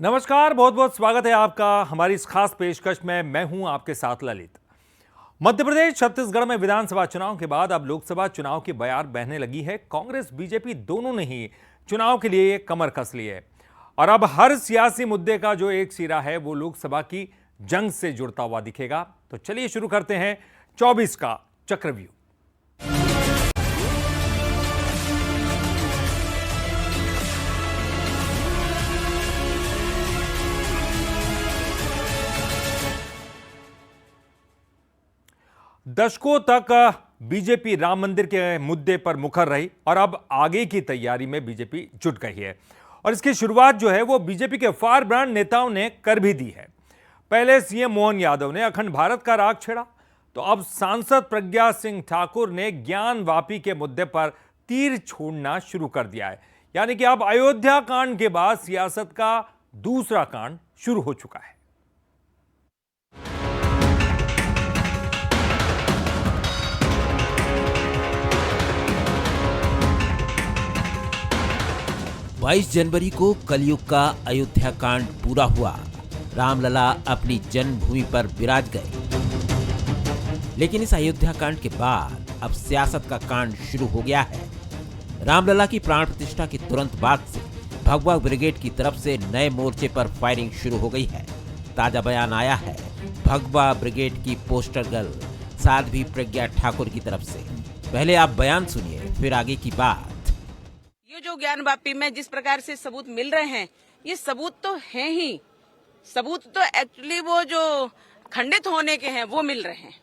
नमस्कार, बहुत बहुत स्वागत है आपका हमारी इस खास पेशकश में। मैं हूं आपके साथ ललित। मध्य प्रदेश छत्तीसगढ़ में विधानसभा चुनाव के बाद अब लोकसभा चुनाव की बयार बहने लगी है। कांग्रेस बीजेपी दोनों ने ही चुनाव के लिए कमर कस ली है और अब हर सियासी मुद्दे का जो एक सिरा है वो लोकसभा की जंग से जुड़ता हुआ दिखेगा। तो चलिए शुरू करते हैं 24 का चक्रव्यूह। दशकों तक बीजेपी राम मंदिर के मुद्दे पर मुखर रही और अब आगे की तैयारी में बीजेपी जुट गई है और इसकी शुरुआत जो है वो बीजेपी के फार ब्रांड नेताओं ने कर भी दी है। पहले सीएम मोहन यादव ने अखंड भारत का राग छेड़ा, तो अब सांसद प्रज्ञा सिंह ठाकुर ने ज्ञान वापी के मुद्दे पर तीर छोड़ना शुरू कर दिया है। यानी कि अब अयोध्या कांड के बाद सियासत का दूसरा कांड शुरू हो चुका है। बाईस जनवरी को कलयुग का अयोध्या कांड पूरा हुआ। रामलला अपनी जन्मभूमि पर विराज गए। लेकिन इस अयोध्या कांड के बाद अब सियासत का कांड शुरू हो गया है। रामलला की प्राण प्रतिष्ठा के तुरंत बाद से भगवा ब्रिगेड की तरफ से नए मोर्चे पर फायरिंग शुरू हो गई है। ताजा बयान आया है भगवा ब्रिगेड की पोस्टर गर्ल साध्वी प्रज्ञा ठाकुर की तरफ से। पहले आप बयान सुनिए, फिर आगे की बात। ये जो ज्ञान वापी में जिस प्रकार से सबूत मिल रहे हैं, ये सबूत तो हैं ही। सबूत तो एक्चुअली वो जो खंडित होने के हैं वो मिल रहे हैं।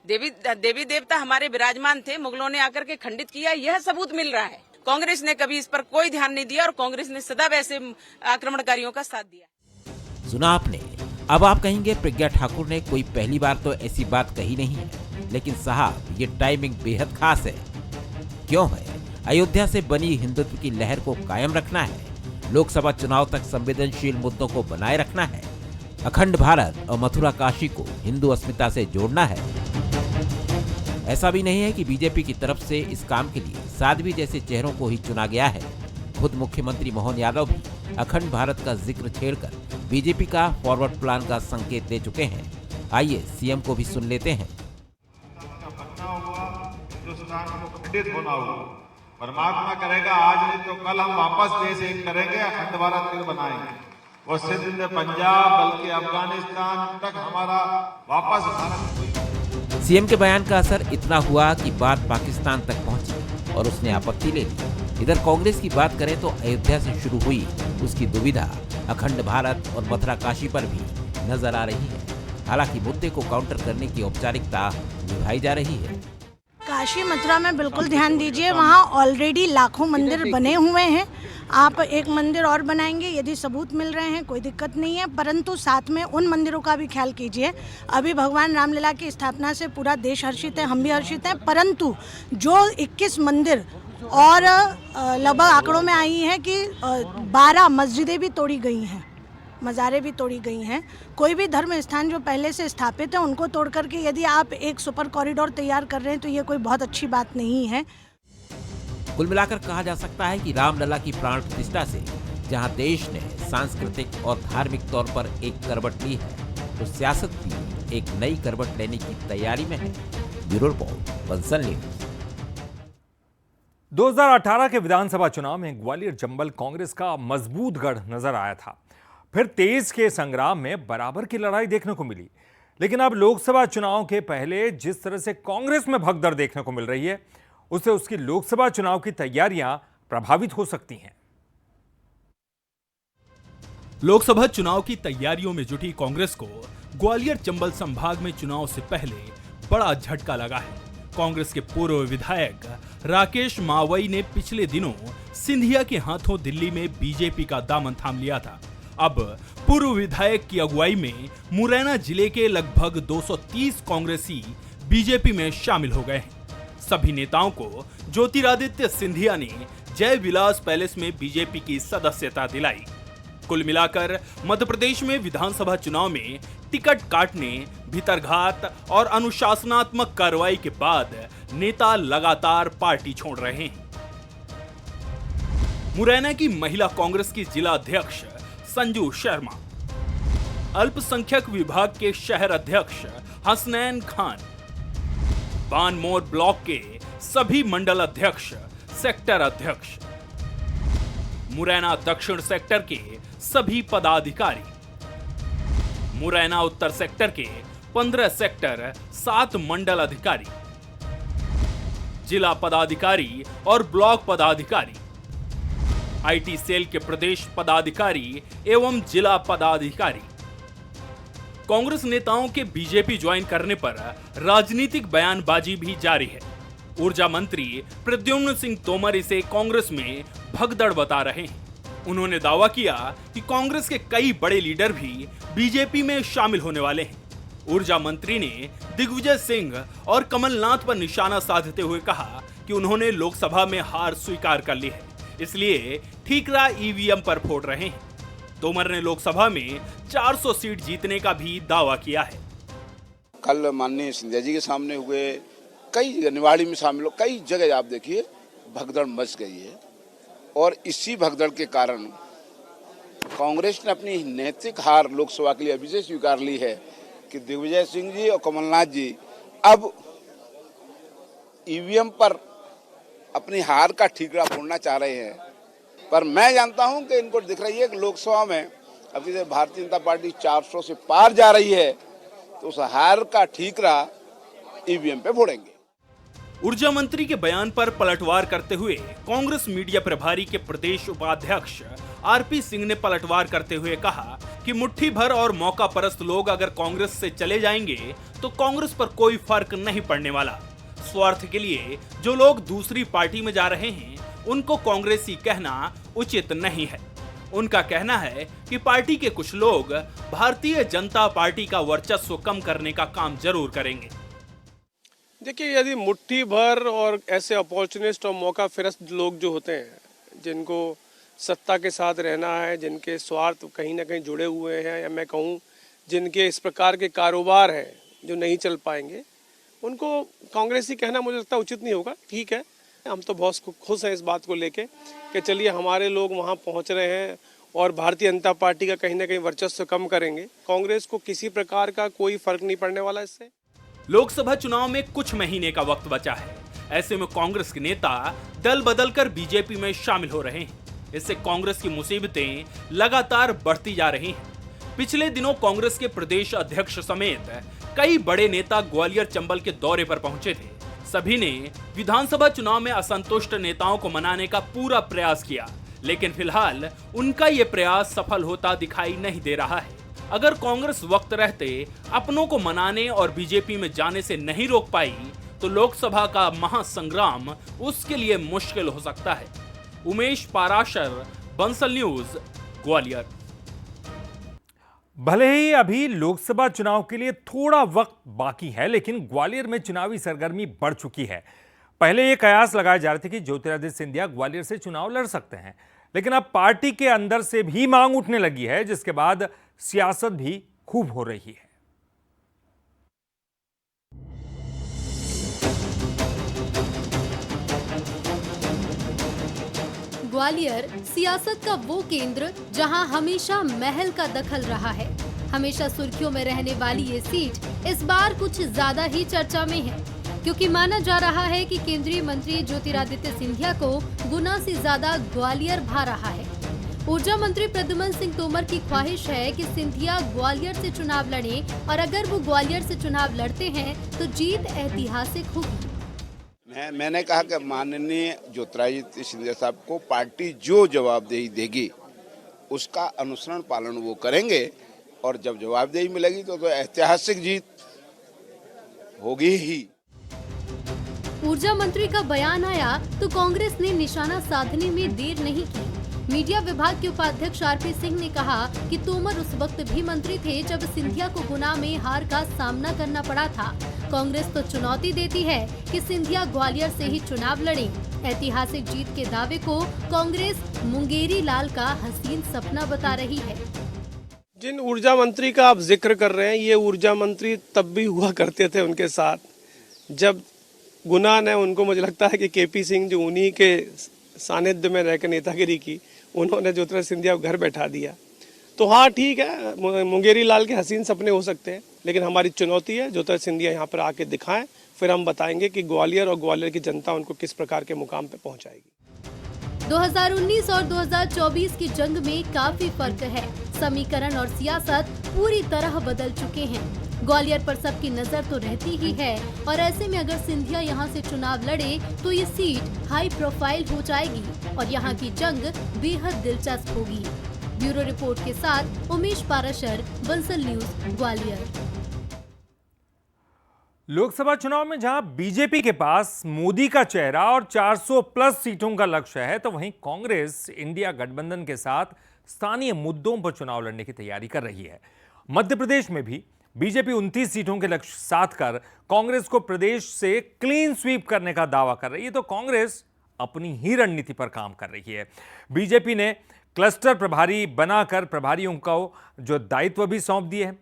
देवी देवता हमारे विराजमान थे, मुगलों ने आकर के खंडित किया, यह सबूत मिल रहा है। कांग्रेस ने कभी इस पर कोई ध्यान नहीं दिया और कांग्रेस ने सदा वैसे आक्रमणकारियों का साथ दिया। सुना आपने। अब आप कहेंगे प्रज्ञा ठाकुर ने कोई पहली बार तो ऐसी बात कही नहीं है, लेकिन साहब ये टाइमिंग बेहद खास है। क्यों है? अयोध्या से बनी हिंदुत्व की लहर को कायम रखना है, लोकसभा चुनाव तक संवेदनशील मुद्दों को बनाए रखना है, अखंड भारत और मथुरा काशी को हिंदू अस्मिता से जोड़ना है। ऐसा भी नहीं है कि बीजेपी की तरफ से इस काम के लिए साध्वी जैसे चेहरों को ही चुना गया है। खुद मुख्यमंत्री मोहन यादव भी अखंड भारत का जिक्र छेड़कर बीजेपी का फॉरवर्ड प्लान का संकेत दे चुके हैं। आइए सीएम को भी सुन लेते हैं। परमात्मा करेगा, आज नहीं तो कल हम वापस देश एक करेंगे, अखंड भारत फिर बनाएंगे। वो सिंध, पंजाब बल्कि अफगानिस्तान तक हमारा वापस भारत। सीएम के बयान का असर इतना हुआ कि बात पाकिस्तान तक पहुंची और उसने आपत्ति ले ली। इधर कांग्रेस की बात करें तो अयोध्या से शुरू हुई उसकी दुविधा अखंड भारत और मथुरा काशी पर भी नजर आ रही है। हालांकि मुद्दे को काउंटर करने की औपचारिकता निभाई जा रही है। काशी मथुरा में बिल्कुल ध्यान दीजिए, वहाँ ऑलरेडी लाखों मंदिर बने हुए हैं। आप एक मंदिर और बनाएंगे, यदि सबूत मिल रहे हैं कोई दिक्कत नहीं है, परंतु साथ में उन मंदिरों का भी ख्याल कीजिए। अभी भगवान रामलला की स्थापना से पूरा देश हर्षित है, हम भी हर्षित हैं, परंतु जो 21 मंदिर और लगभग आंकड़ों में आई हैं कि 12 मस्जिदें भी तोड़ी गई हैं, मज़ारें भी तोड़ी गई हैं। कोई भी धर्म स्थान जो पहले से स्थापित है उनको तोड़ करके यदि आप एक सुपर कॉरिडोर तैयार कर रहे हैं तो ये कोई बहुत अच्छी बात नहीं है। कुल मिलाकर कहा जा सकता है कि रामलला की प्राण प्रतिष्ठा से जहां देश ने सांस्कृतिक और धार्मिक तौर पर एक करवट ली है, तो सियासत भी एक नई करवट लेने की तैयारी में है। Bureau report, Bansal news. 2018 के विधानसभा चुनाव में ग्वालियर चंबल कांग्रेस का मजबूत गढ़ नजर आया था। फिर 23 के संग्राम में बराबर की लड़ाई देखने को मिली। लेकिन अब लोकसभा चुनाव के पहले जिस तरह से कांग्रेस में भगदड़ देखने को मिल रही है, उससे उसकी लोकसभा चुनाव की तैयारियां प्रभावित हो सकती हैं। लोकसभा चुनाव की तैयारियों में जुटी कांग्रेस को ग्वालियर चंबल संभाग में चुनाव से पहले बड़ा झटका लगा है। कांग्रेस के पूर्व विधायक राकेश मावई ने पिछले दिनों सिंधिया के हाथों दिल्ली में बीजेपी का दामन थाम लिया था। अब पूर्व विधायक की अगुवाई में मुरैना जिले के लगभग 230 कांग्रेसी बीजेपी में शामिल हो गए हैं। सभी नेताओं को ज्योतिरादित्य सिंधिया ने जय विलास पैलेस में बीजेपी की सदस्यता दिलाई। कुल मिलाकर मध्य प्रदेश में विधानसभा चुनाव में टिकट काटने, भीतरघात और अनुशासनात्मक कार्रवाई के बाद नेता लगातार पार्टी छोड़ रहे हैं। मुरैना की महिला कांग्रेस की जिला अध्यक्ष संजू शर्मा, अल्पसंख्यक विभाग के शहर अध्यक्ष हसनैन खान, बानमोर ब्लॉक के सभी मंडल अध्यक्ष, सेक्टर अध्यक्ष, मुरैना दक्षिण सेक्टर के सभी पदाधिकारी, मुरैना उत्तर सेक्टर के 15 सेक्टर 7 मंडल अधिकारी, जिला पदाधिकारी और ब्लॉक पदाधिकारी, आईटी सेल के प्रदेश पदाधिकारी एवं जिला पदाधिकारी। कांग्रेस नेताओं के बीजेपी ज्वाइन करने पर राजनीतिक बयानबाजी भी जारी है। ऊर्जा मंत्री प्रद्युम्न सिंह तोमर इसे कांग्रेस में भगदड़ बता रहे हैं। उन्होंने दावा किया कि कांग्रेस के कई बड़े लीडर भी बीजेपी में शामिल होने वाले हैं। ऊर्जा मंत्री ने दिग्विजय सिंह और कमलनाथ पर निशाना साधते हुए कहा कि उन्होंने लोकसभा में हार स्वीकार कर ली है, इसलिए ठीकरा ईवीएम पर फोड़ रहे हैं। तोमर ने लोकसभा में 400 सीट जीतने का भी दावा किया है। कल माननीय सिंधिया जी के सामने हुए, कई निवाड़ी में शामिल हो, कई जगह आप देखिए भगदड़ मच गई है और इसी भगदड़ के कारण कांग्रेस ने अपनी नैतिक हार लोकसभा के लिए अभी से स्वीकार ली है कि दिग्विजय सिंह जी और कमलनाथ जी अब ईवीएम पर अपनी हार का ठीकरा फोड़ना चाह रहे हैं। पर मैं जानता हूं कि इनको दिख रही है कि लोकसभा में अभी से भारतीय जनता पार्टी 400 से पार जा रही है, तो उस हार का ठीकरा ईवीएम पे फोड़ेंगे। ऊर्जा मंत्री के बयान पर पलटवार करते हुए कांग्रेस मीडिया प्रभारी के प्रदेश उपाध्यक्ष आरपी सिंह ने पलटवार करते हुए कहा कि मुट्ठी भर और मौका परस्त लोग अगर कांग्रेस से चले जाएंगे तो कांग्रेस पर कोई फर्क नहीं पड़ने वाला। स्वार्थ के लिए जो लोग दूसरी पार्टी में जा रहे हैं उनको कांग्रेसी कहना उचित नहीं है। उनका कहना है कि पार्टी के कुछ लोग भारतीय जनता पार्टी का वर्चस्व कम करने का काम जरूर करेंगे। देखिए, यदि मुट्ठी भर और ऐसे अपॉर्चुनिस्ट और मौका फिरस्त लोग जो होते हैं, जिनको सत्ता के साथ रहना है, जिनके स्वार्थ कहीं ना कहीं जुड़े हुए हैं, या मैं कहूँ जिनके इस प्रकार के कारोबार हैं जो नहीं चल पाएंगे, उनको कांग्रेसी कहना मुझे लगता है उचित नहीं होगा। ठीक है, हम तो बहुत खुश हैं इस बात को लेके कि चलिए हमारे लोग वहाँ पहुँच रहे हैं और भारतीय जनता पार्टी का कहीं ना कहीं वर्चस्व कम करेंगे। कांग्रेस को किसी प्रकार का कोई फर्क नहीं पड़ने वाला इससे। लोकसभा चुनाव में कुछ महीने का वक्त बचा है। ऐसे में कांग्रेस के नेता दल बदलकर बीजेपी में शामिल हो रहे हैं। इससे कांग्रेस की मुसीबतें लगातार बढ़ती जा रही हैं। पिछले दिनों कांग्रेस के प्रदेश अध्यक्ष समेत कई बड़े नेता ग्वालियर चंबल के दौरे पर पहुंचे थे। सभी ने विधानसभा चुनाव में असंतुष्ट नेताओं को मनाने का पूरा प्रयास किया, लेकिन फिलहाल उनका ये प्रयास सफल होता दिखाई नहीं दे रहा है। अगर कांग्रेस वक्त रहते अपनों को मनाने और बीजेपी में जाने से नहीं रोक पाई तो लोकसभा का महासंग्राम उसके लिए मुश्किल हो सकता है। उमेश पाराशर, बंसल न्यूज, ग्वालियर। भले ही अभी लोकसभा चुनाव के लिए थोड़ा वक्त बाकी है, लेकिन ग्वालियर में चुनावी सरगर्मी बढ़ चुकी है। पहले ये कयास लगाए जा रहे थे कि ज्योतिरादित्य सिंधिया ग्वालियर से चुनाव लड़ सकते हैं, लेकिन अब पार्टी के अंदर से भी मांग उठने लगी है, जिसके बाद सियासत भी खूब हो रही है। ग्वालियर सियासत का वो केंद्र जहां हमेशा महल का दखल रहा है। हमेशा सुर्खियों में रहने वाली ये सीट इस बार कुछ ज्यादा ही चर्चा में है, क्योंकि माना जा रहा है कि केंद्रीय मंत्री ज्योतिरादित्य सिंधिया को गुना से ज्यादा ग्वालियर भा रहा है। ऊर्जा मंत्री प्रद्युम्न सिंह तोमर की ख्वाहिश है कि सिंधिया ग्वालियर से चुनाव लड़े, और अगर वो ग्वालियर से चुनाव लड़ते हैं तो जीत ऐतिहासिक होगी। मैंने कहा कि माननीय ज्योतिरादित्य सिंधिया साहब को पार्टी जो जवाबदेही देगी उसका अनुसरण पालन वो करेंगे, और जब जवाबदेही मिलेगी तो ऐतिहासिक जीत होगी ही। ऊर्जा मंत्री का बयान आया तो कांग्रेस ने निशाना साधने में देर नहीं की। मीडिया विभाग के उपाध्यक्ष आरपी सिंह ने कहा कि तोमर उस वक्त भी मंत्री थे जब सिंधिया को गुना में हार का सामना करना पड़ा था। कांग्रेस तो चुनौती देती है कि सिंधिया ग्वालियर से ही चुनाव लड़े। ऐतिहासिक जीत के दावे को कांग्रेस मुंगेरी लाल का हसीन सपना बता रही है। जिन ऊर्जा मंत्री का आप जिक्र कर रहे हैं, ये ऊर्जा मंत्री तब भी हुआ करते थे उनके साथ जब गुना ने उनको, मुझे लगता है कि केपी सिंह जो उन्हीं के सानिध्य में रहकर नेतागिरी की, उन्होंने ज्योतिरादित्य सिंधिया को घर बैठा दिया। तो हाँ ठीक है, मुंगेरी लाल के हसीन सपने हो सकते हैं, लेकिन हमारी चुनौती है ज्योतिरादित्य सिंधिया यहाँ पर आके दिखाएं, फिर हम बताएंगे कि ग्वालियर और ग्वालियर की जनता उनको किस प्रकार के मुकाम पे पहुँचाएगी। 2019 और 2024 की जंग में काफी फर्क है। समीकरण और सियासत पूरी तरह बदल चुके हैं। ग्वालियर पर सबकी नजर तो रहती ही है और ऐसे में अगर सिंधिया यहां से चुनाव लड़े तो ये सीट हाई प्रोफाइल हो जाएगी और यहां की जंग बेहद दिलचस्प होगी। ब्यूरो रिपोर्ट के साथ उमेश पाराशर, बंसल न्यूज, ग्वालियर। लोकसभा चुनाव में जहां बीजेपी के पास मोदी का चेहरा और 400 प्लस सीटों का लक्ष्य है, तो वहीं कांग्रेस इंडिया गठबंधन के साथ स्थानीय मुद्दों पर चुनाव लड़ने की तैयारी कर रही है। मध्य प्रदेश में भी बीजेपी 29 सीटों के लक्ष्य साध कर कांग्रेस को प्रदेश से क्लीन स्वीप करने का दावा कर रही है, तो कांग्रेस अपनी ही रणनीति पर काम कर रही है। बीजेपी ने क्लस्टर प्रभारी बनाकर प्रभारियों को जो दायित्व भी सौंप दिए हैं।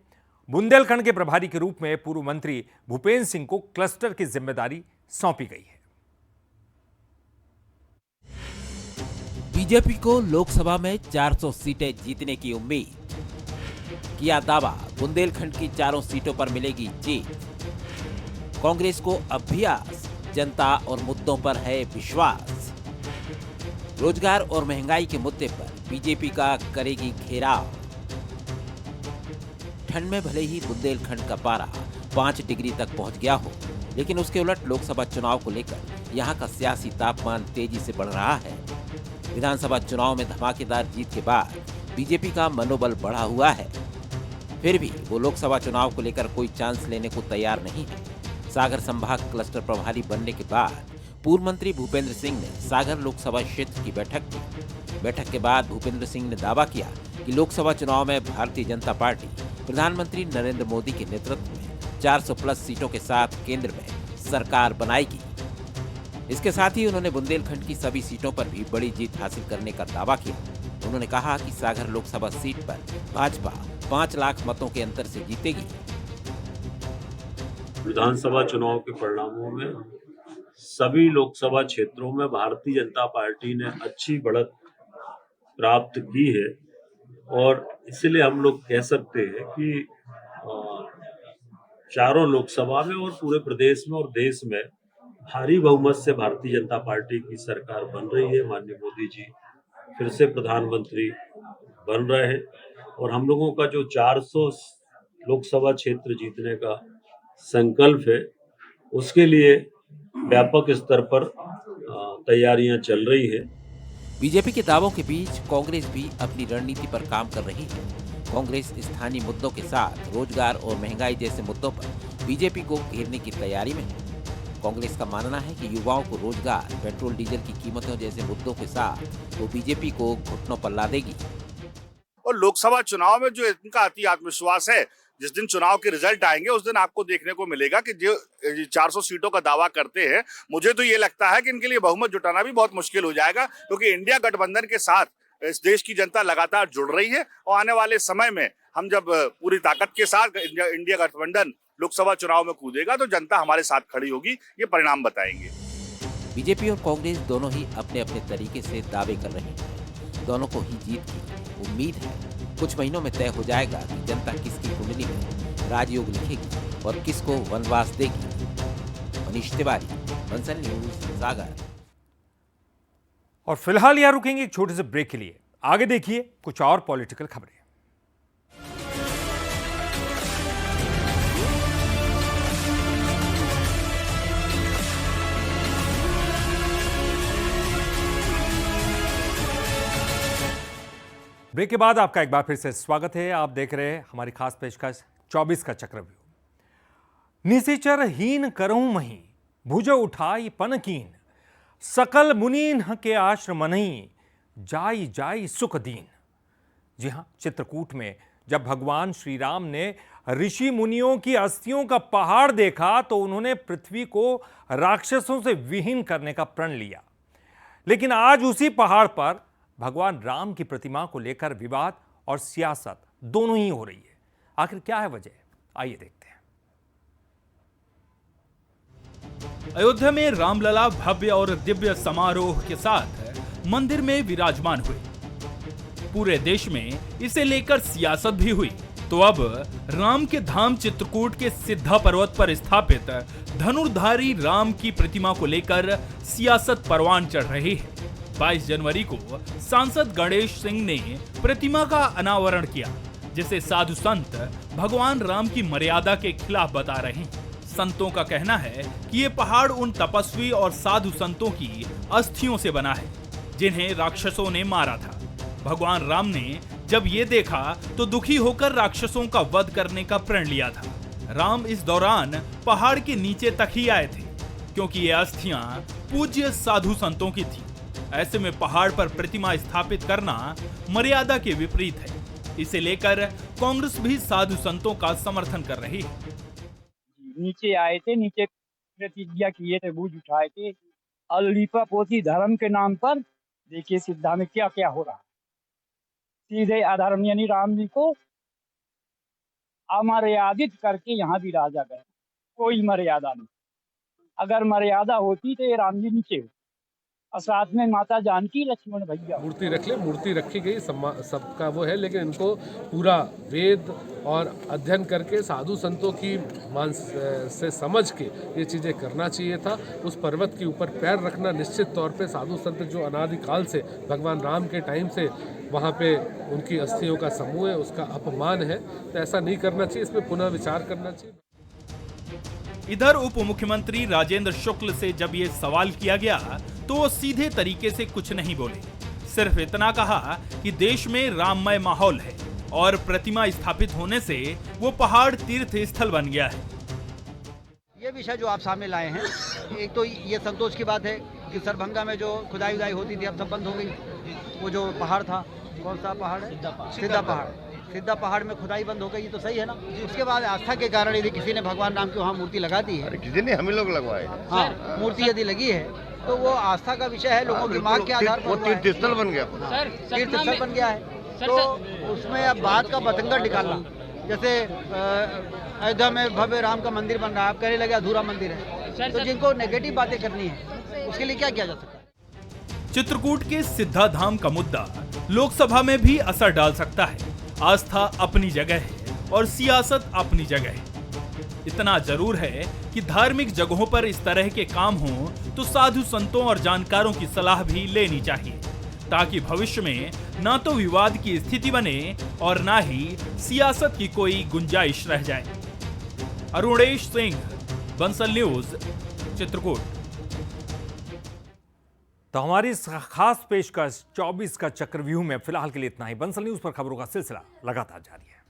बुंदेलखंड के प्रभारी के रूप में पूर्व मंत्री भूपेंद्र सिंह को क्लस्टर की जिम्मेदारी सौंपी गई है। बीजेपी को लोकसभा में 400 सीटें जीतने की उम्मीद। किया दावा, बुंदेलखंड की 4 सीटों पर मिलेगी जीत। कांग्रेस को अब भी आस, जनता और मुद्दों पर है विश्वास। रोजगार और महंगाई के मुद्दे पर बीजेपी का करेगी घेराव। ठंड में भले ही बुंदेलखंड का पारा 5 डिग्री तक पहुंच गया हो, लेकिन उसके उलट लोकसभा चुनाव को लेकर यहां का सियासी तापमान तेजी से बढ़ रहा है। विधानसभा चुनाव में धमाकेदार जीत के बाद बीजेपी का मनोबल बढ़ा हुआ है। फिर भी वो लोकसभा चुनाव को लेकर कोई चांस लेने को तैयार नहीं है। सागर संभाग क्लस्टर प्रभारी बनने के बाद पूर्व मंत्री भूपेंद्र सिंह ने सागर लोकसभा क्षेत्र की बैठक की। बैठक के बाद भूपेंद्र सिंह ने दावा किया कि लोकसभा चुनाव में भारतीय जनता पार्टी प्रधानमंत्री नरेंद्र मोदी के नेतृत्व में 400 प्लस सीटों के साथ केंद्र में सरकार बनाएगी। इसके साथ ही उन्होंने बुंदेलखंड की सभी सीटों पर भी बड़ी जीत हासिल करने का दावा किया। उन्होंने कहा कि सागर लोकसभा सीट पर भाजपा 5 लाख मतों के अंतर से जीतेगी। विधानसभा चुनाव के परिणामों में सभी लोकसभा क्षेत्रों में भारतीय जनता पार्टी ने अच्छी बढ़त प्राप्त की है और इसलिए हम लोग कह सकते हैं कि चारों लोकसभा में और पूरे प्रदेश में और देश में भारी बहुमत से भारतीय जनता पार्टी की सरकार बन रही है। माननीय मोदी जी फिर से प्रधानमंत्री बन रहे हैं और हम लोगों का जो 400 लोकसभा क्षेत्र जीतने का संकल्प है, उसके लिए व्यापक स्तर पर तैयारियां चल रही है। बीजेपी के दावों के बीच कांग्रेस भी अपनी रणनीति पर काम कर रही है। कांग्रेस स्थानीय मुद्दों के साथ रोजगार और महंगाई जैसे मुद्दों पर बीजेपी को घेरने की तैयारी में है। कांग्रेस का मानना है कि युवाओं को रोजगार, पेट्रोल डीजल की कीमतों जैसे मुद्दों के साथ वो बीजेपी को घुटनों पर ला देगी। और लोकसभा चुनाव में जो इनका अति आत्मविश्वास है, जिस दिन चुनाव के रिजल्ट आएंगे उस दिन आपको देखने को मिलेगा कि जो 400 सीटों का दावा करते हैं, मुझे तो ये लगता है कि इनके लिए बहुमत जुटाना भी बहुत मुश्किल हो जाएगा, क्योंकि इंडिया गठबंधन के साथ इस देश की जनता लगातार जुड़ रही है और आने वाले समय में हम जब पूरी ताकत के साथ इंडिया गठबंधन लोकसभा चुनाव में कूदेगा तो जनता हमारे साथ खड़ी होगी। ये परिणाम बताएंगे। बीजेपी और कांग्रेस दोनों ही अपने अपने तरीके से दावे कर रहे हैं। दोनों को ही जीत की उम्मीद है। कुछ महीनों में तय हो जाएगा कि जनता किसकी कुंडली में राजयोग लिखेगी और किसको वनवास देगी। मनीष तिवारी, बंसल न्यूज, सागर। और फिलहाल यहां रुकेंगे एक छोटे से ब्रेक के लिए। आगे देखिए कुछ और पॉलिटिकल खबरें। ब्रेक के बाद आपका एक बार फिर से स्वागत है। आप देख रहे हैं हमारी खास पेशकश 24 का चक्रव्यूह। निशिचरहीन करऊं मही, भुज उठाई पनकीन, सकल मुनीन के आश्रमनई, जाई जाई सुख दीन। जी हां, चित्रकूट में जब भगवान श्री राम ने ऋषि मुनियों की अस्थियों का पहाड़ देखा तो उन्होंने पृथ्वी को राक्षसों से विहीन करने का प्रण लिया। लेकिन आज उसी पहाड़ पर भगवान राम की प्रतिमा को लेकर विवाद और सियासत दोनों ही हो रही है। आखिर क्या है वजह? आइए देखते हैं। अयोध्या में रामलला भव्य और दिव्य समारोह के साथ मंदिर में विराजमान हुए। पूरे देश में इसे लेकर सियासत भी हुई, तो अब राम के धाम चित्रकूट के सिद्धा पर्वत पर स्थापित धनुर्धारी राम की प्रतिमा को लेकर सियासत परवान चढ़ रही है। 22 जनवरी को सांसद गणेश सिंह ने प्रतिमा का अनावरण किया, जिसे साधु संत भगवान राम की मर्यादा के खिलाफ बता रहे हैं। संतों का कहना है कि ये पहाड़ उन तपस्वी और साधु संतों की अस्थियों से बना है जिन्हें राक्षसों ने मारा था। भगवान राम ने जब ये देखा तो दुखी होकर राक्षसों का वध करने का प्रण लिया था। राम इस दौरान पहाड़ के नीचे तक ही आए थे, क्योंकि ये अस्थियां पूज्य साधु संतों की थी। ऐसे में पहाड़ पर प्रतिमा स्थापित करना मर्यादा के विपरीत है। इसे लेकर कांग्रेस भी साधु संतों का समर्थन कर रही है। नीचे आए थे, नीचे प्रतिज्ञा किए थे, बोझ उठाए थे, और लीपा पोती धर्म के नाम पर देखिए सिद्धा में क्या क्या हो रहा है। सीधे अधर्म यानी राम जी को अमर्यादित करके यहाँ भी राजा गए। कोई मर्यादा नहीं। अगर मर्यादा होती तो ये राम जी नीचे हो, और साथ में माता जानकी लक्ष्मण भैया। मूर्ति रख ले, मूर्ति रखी गई, सबका वो है, लेकिन इनको पूरा वेद और अध्ययन करके साधु संतों की से समझ के ये चीज़ें करना चाहिए था। उस पर्वत के ऊपर पैर रखना निश्चित तौर पे साधु संत जो अनादिकाल से भगवान राम के टाइम से वहाँ पे उनकी अस्थियों का समूह है, उसका अपमान है। तो ऐसा नहीं करना चाहिए, इसमें पुनः विचार करना चाहिए। इधर उप मुख्यमंत्री राजेंद्र शुक्ल से जब ये सवाल किया गया तो वो सीधे तरीके से कुछ नहीं बोले। सिर्फ इतना कहा कि देश में राममय माहौल है और प्रतिमा स्थापित होने से वो पहाड़ तीर्थ स्थल बन गया है। ये विषय जो आप सामने लाए हैं, एक तो ये संतोष की बात है कि सरभंगा में जो खुदाई उदाई होती थी अब सब बंद हो गई। वो जो पहाड़ था, कौन सा पहाड़ है? सिद्धा पहाड़। सिद्धा पहाड़ में खुदाई बंद हो गई, तो सही है ना। उसके बाद आस्था के कारण यदि किसी ने भगवान राम की वहाँ मूर्ति लगा दी है, किसी ने, हम लोग लगवाए। हाँ, मूर्ति यदि लगी है तो वो आस्था का विषय है, लोगों की मांग के आधार पर वो तीर्थ स्थल बन गया। तीर्थ स्थल बन गया है। तो उसमें अब बात का बतंगड़ निकालना, जैसे अयोध्या में भव्य राम का मंदिर बन रहा है, आप कहने लगे अधूरा मंदिर है। तो जिनको नेगेटिव बातें करनी है उसके लिए क्या किया जा सकता है? चित्रकूट के सिद्धा धाम का मुद्दा लोकसभा में भी असर डाल सकता है। आस्था अपनी जगह है और सियासत अपनी जगह है। इतना जरूर है कि धार्मिक जगहों पर इस तरह के काम हों तो साधु संतों और जानकारों की सलाह भी लेनी चाहिए, ताकि भविष्य में ना तो विवाद की स्थिति बने और ना ही सियासत की कोई गुंजाइश रह जाए। अरुणेश सिंह, बंसल न्यूज, चित्रकूट। तो हमारी इस खास पेशकश 24 का चक्रव्यूह में फिलहाल के लिए इतना ही। बंसल न्यूज पर खबरों का सिलसिला लगातार जारी है।